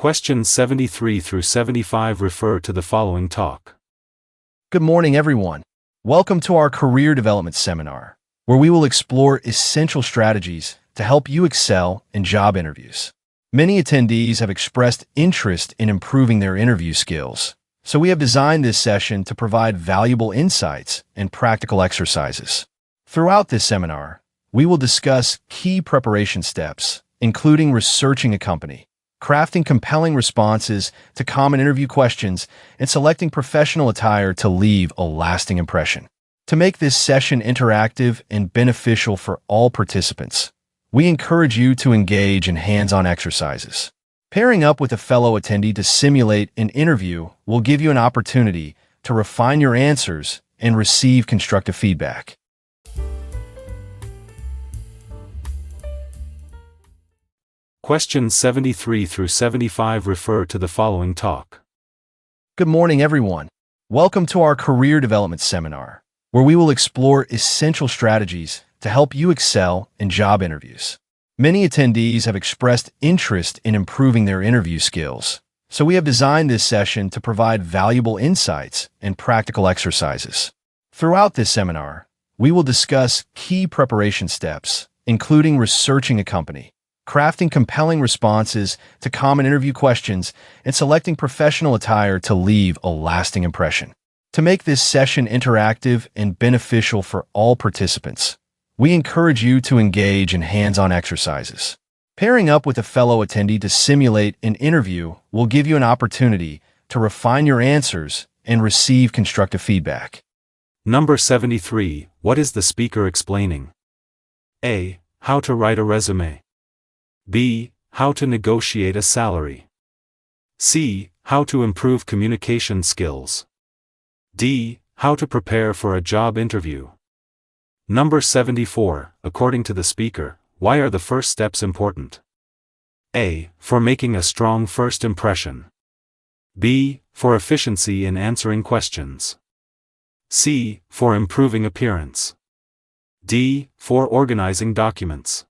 Questions 73 through 75 refer to the following talk. Good morning, everyone. Welcome to our Career Development Seminar, where we will explore essential strategies to help you excel in job interviews. Many attendees have expressed interest in improving their interview skills, so we have designed this session to provide valuable insights and practical exercises. Throughout this seminar, we will discuss key preparation steps, including researching a company, crafting compelling responses to common interview questions, and selecting professional attire to leave a lasting impression. To make this session interactive and beneficial for all participants, we encourage you to engage in hands-on exercises. Pairing up with a fellow attendee to simulate an interview will give you an opportunity to refine your answers and receive constructive feedback. Questions 73 through 75 refer to the following talk. Good morning, everyone. Welcome to our Career Development Seminar, where we will explore essential strategies to help you excel in job interviews. Many attendees have expressed interest in improving their interview skills, so we have designed this session to provide valuable insights and practical exercises. Throughout this seminar, we will discuss key preparation steps, including researching a company, crafting compelling responses to common interview questions, and selecting professional attire to leave a lasting impression. To make this session interactive and beneficial for all participants, we encourage you to engage in hands-on exercises. Pairing up with a fellow attendee to simulate an interview will give you an opportunity to refine your answers and receive constructive feedback. Number 73. What is the speaker explaining? A. How to write a resume. B. How to negotiate a salary. C. How to improve communication skills. D. How to prepare for a job interview. Number 74. According to the speaker, why are the first steps important? A. For making a strong first impression. B. For efficiency in answering questions. C. For improving appearance. D. For organizing documents.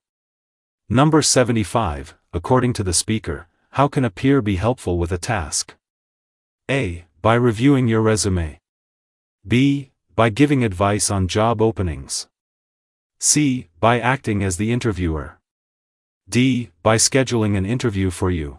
Number 75. According to the speaker, how can a peer be helpful with a task? A. By reviewing your resume. B. By giving advice on job openings. C. By acting as the interviewer. D. By scheduling an interview for you.